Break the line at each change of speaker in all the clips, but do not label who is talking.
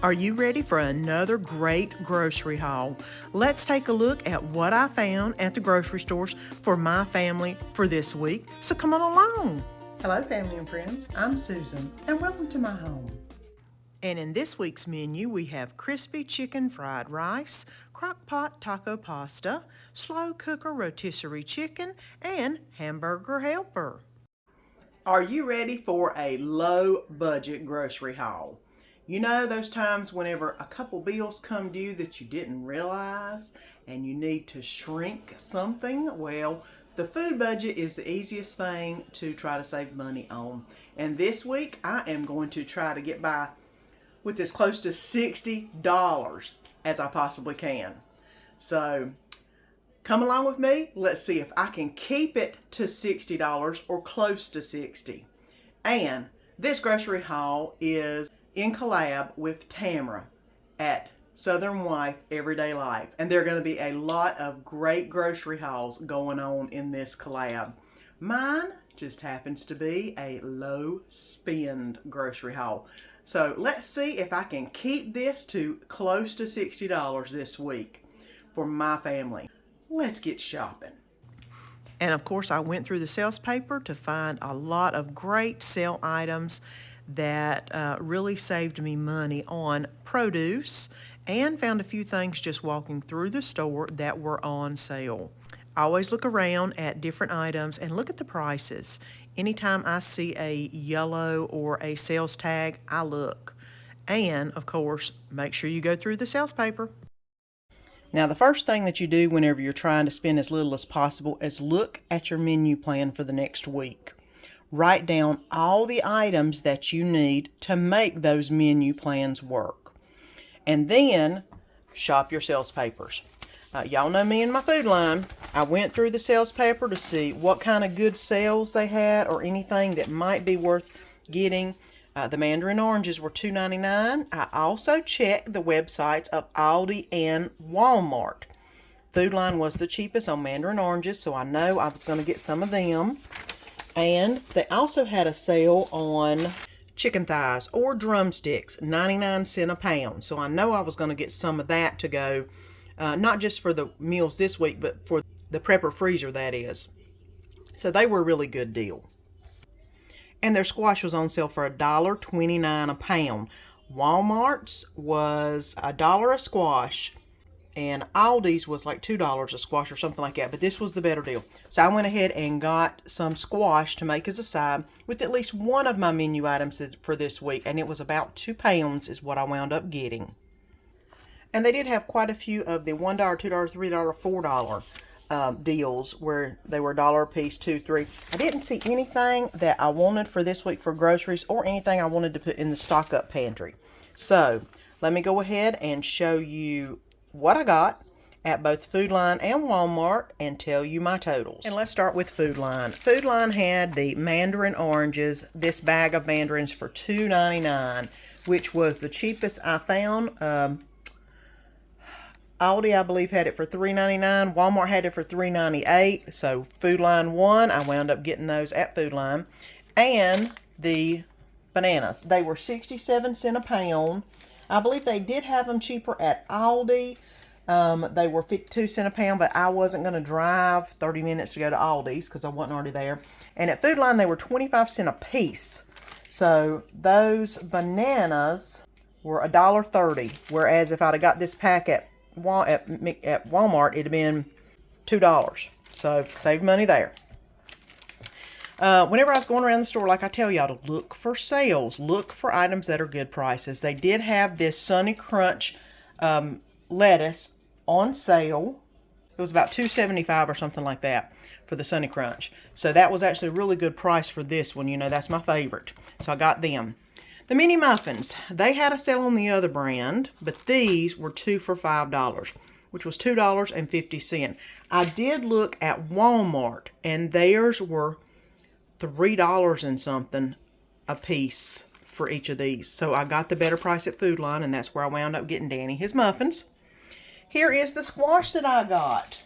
Are you ready for another great grocery haul? Let's take a look at what I found at the grocery stores for my family for this week. So come on along.
Hello family and friends, I'm Susan and welcome to my home.
And in this week's menu we have crispy chicken fried rice, crockpot taco pasta, slow cooker rotisserie chicken, and hamburger helper.
Are you ready for a low budget grocery haul? You know those times whenever a couple bills come due that you didn't realize and you need to shrink something? Well, the food budget is the easiest thing to try to save money on. And this week I am going to try to get by with as close to $60 as I possibly can. So come along with me. Let's see if I can keep it to $60 or close to $60. And this grocery haul is in collab with Tamara at Southern Wife Everyday Life. And there are going to be a lot of great grocery hauls going on in this collab. Mine just happens to be a low spend grocery haul. So let's see if I can keep this to close to $60 this week for my family. Let's get shopping.
And of course I went through the sales paper to find a lot of great sale items that really saved me money on produce, and found a few things just walking through the store that were on sale. I always look around at different items and look at the prices. Anytime I see a yellow or a sales tag, I look. And of course, make sure you go through the sales paper.
Now, the first thing that you do whenever you're trying to spend as little as possible is look at your menu plan for the next week. Write down all the items that you need to make those menu plans work. And then shop your sales papers. Y'all know me and my food line. I went through the sales paper to see what kind of good sales they had or anything that might be worth getting. The mandarin oranges were $2.99. I also checked the websites of Aldi and Walmart. Foodline was the cheapest on mandarin oranges, so I know I was going to get some of them. And they also had a sale on chicken thighs or drumsticks, 99 cents a pound. So I know I was going to get some of that to go, not just for the meals this week, but for the prepper freezer, that is. So they were a really good deal. And their squash was on sale for $1.29 a pound. Walmart's was $1 a squash, and Aldi's was like $2 a squash or something like that, but this was the better deal. So I went ahead and got some squash to make as a side with at least one of my menu items for this week, and it was about 2 pounds is what I wound up getting. And they did have quite a few of the $1, $2, $3, $4 deals where they were $1 a piece, 2, 3. I didn't see anything that I wanted for this week for groceries or anything I wanted to put in the stock up pantry. So let me go ahead and show you what I got at both Foodline and Walmart and tell you my totals. And let's start with Foodline. Foodline had the mandarin oranges, this bag of mandarins for $2.99, which was the cheapest I found. Aldi, I believe, had it for $3.99. Walmart had it for $3.98. So Foodline won. I wound up getting those at Foodline. And the bananas, they were 67 cents a pound. I believe they did have them cheaper at Aldi. They were 52 cents a pound, but I wasn't going to drive 30 minutes to go to Aldi's because I wasn't already there. And at Foodline, they were 25 cents a piece. So those bananas were $1.30, whereas if I'd have got this pack at Walmart, it'd have been $2. So saved money there. Whenever I was going around the store, like I tell y'all, to look for sales, look for items that are good prices. They did have this Sunny Crunch lettuce on sale. It was about $2.75 or something like that for the Sunny Crunch. So that was actually a really good price for this one. You know, that's my favorite. So I got them. The mini muffins, they had a sale on the other brand, but these were 2 for $5, which was $2.50. I did look at Walmart, and theirs were $3 and something a piece for each of these. So I got the better price at Foodline, and that's where I wound up getting Danny his muffins. Here is the squash that I got.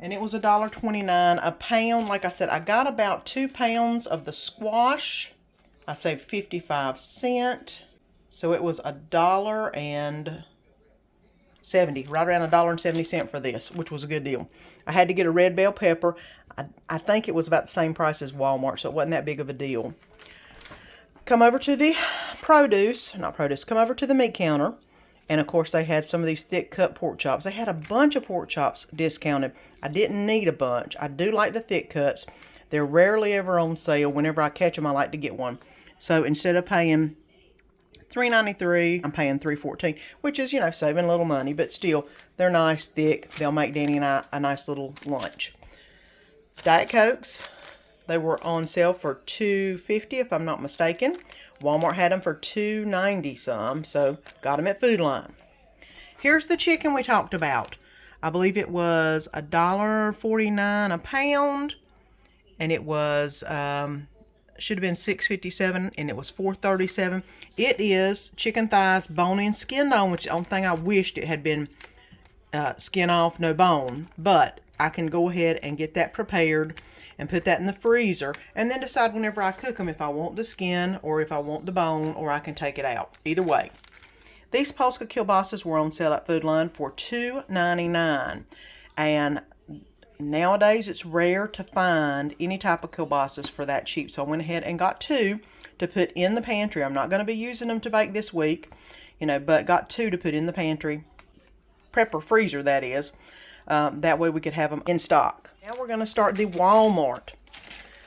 And it was $1.29 a pound. Like I said, I got about 2 pounds of the squash. I saved 55 cents. So it was $1.70, right around $1.70 for this, which was a good deal. I had to get a red bell pepper. I think it was about the same price as Walmart, so it wasn't that big of a deal. Come over to the come over to the meat counter. And of course they had some of these thick cut pork chops. They had a bunch of pork chops discounted. I didn't need a bunch. I do like the thick cuts. They're rarely ever on sale. Whenever I catch them, I like to get one. So instead of paying $3.93, I'm paying $3.14, which is, saving a little money, but still, they're nice, thick. They'll make Danny and I a nice little lunch. Diet Cokes, they were on sale for $2.50 if I'm not mistaken. Walmart had them for $2.90 some, so got them at Foodlion. Here's the chicken we talked about. I believe it was $1.49 a pound, and it was should have been $6.57, and it was $4.37. It is chicken thighs, bone in, skinned on, which is the only thing I wished it had been skin off, no bone. But I can go ahead and get that prepared and put that in the freezer, and then decide whenever I cook them if I want the skin or if I want the bone, or I can take it out. Either way. These Polska kielbasas were on sale at Foodlion for $2.99, and nowadays it's rare to find any type of kielbasas for that cheap, so I went ahead and got two to put in the pantry. I'm not going to be using them to bake this week, but got two to put in the pantry, prepper freezer that is. That way we could have them in stock. Now we're going to start the Walmart.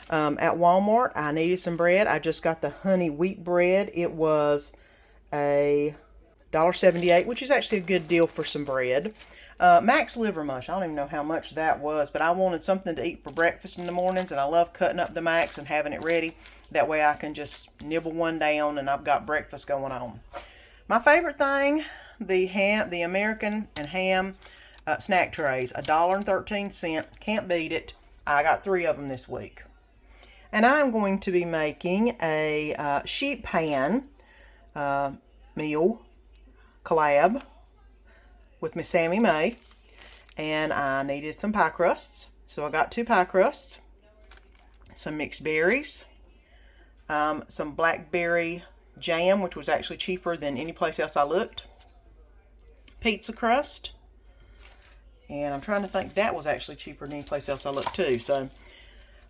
At Walmart, I needed some bread. I just got the honey wheat bread. It was a $1.78, which is actually a good deal for some bread. Max liver mush. I don't even know how much that was, but I wanted something to eat for breakfast in the mornings, and I love cutting up the Max and having it ready. That way I can just nibble one down and I've got breakfast going on. My favorite thing, the American and ham snack trays, $1.13. Can't beat it. I got 3 of them this week. And I'm going to be making a sheet pan meal collab with Miss Sammy May. And I needed some pie crusts. So I got 2 pie crusts, some mixed berries, some blackberry jam, which was actually cheaper than any place else I looked, pizza crust, and I'm trying to think, that was actually cheaper than any place else I looked too. So,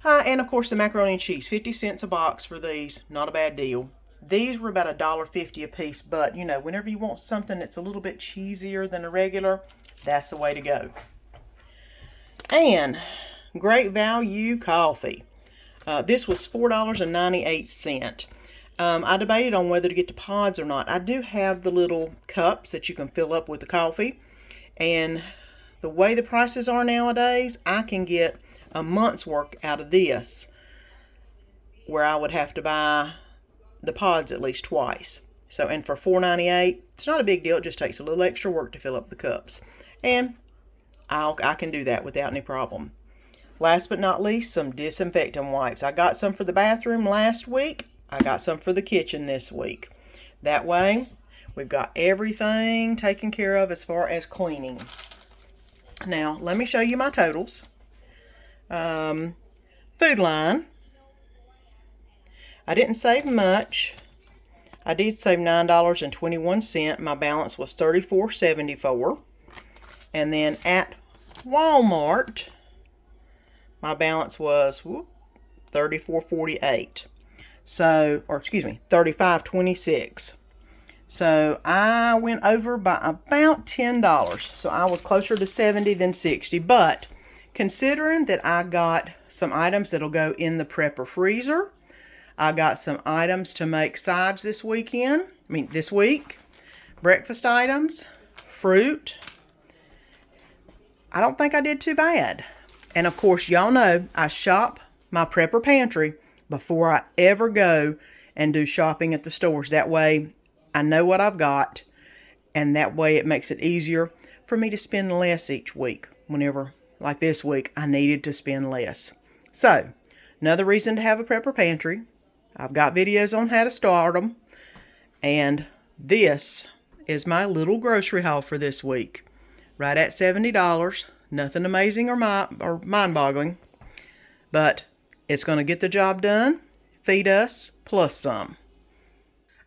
and of course the macaroni and cheese, 50 cents a box for these, not a bad deal. These were about $1.50 a piece, but whenever you want something that's a little bit cheesier than a regular, that's the way to go. And great value coffee. This was $4.98. I debated on whether to get the pods or not. I do have the little cups that you can fill up with the coffee, and the way the prices are nowadays, I can get a month's work out of this, where I would have to buy the pods at least twice. So, and for $4.98, it's not a big deal. It just takes a little extra work to fill up the cups, and I can do that without any problem. Last but not least, some disinfectant wipes. I got some for the bathroom last week. I got some for the kitchen this week. That way, we've got everything taken care of as far as cleaning. Now, let me show you my totals. Foodlion. I didn't save much. I did save $9.21. My balance was $34.74. And then at Walmart, my balance was $34.48. So, or excuse me, $35.26. So I went over by about $10. So I was closer to 70 than 60. But considering that I got some items that'll go in the prepper freezer, I got some items to make sides this week, breakfast items, fruit. I don't think I did too bad. And of course, y'all know I shop my prepper pantry before I ever go and do shopping at the stores. That way I know what I've got, and that way it makes it easier for me to spend less each week. Whenever, like this week, I needed to spend less. So, another reason to have a prepper pantry. I've got videos on how to start them. And this is my little grocery haul for this week. Right at $70. Nothing amazing or mind-boggling. But it's going to get the job done, feed us, plus some.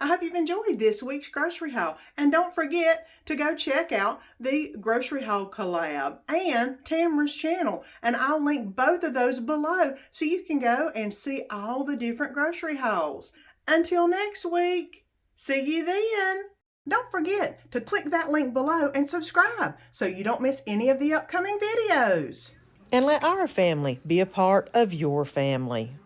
I hope you've enjoyed this week's grocery haul. And don't forget to go check out the grocery haul collab and Tamara's channel. And I'll link both of those below so you can go and see all the different grocery hauls. Until next week, see you then. Don't forget to click that link below and subscribe so you don't miss any of the upcoming videos. And let our family be a part of your family.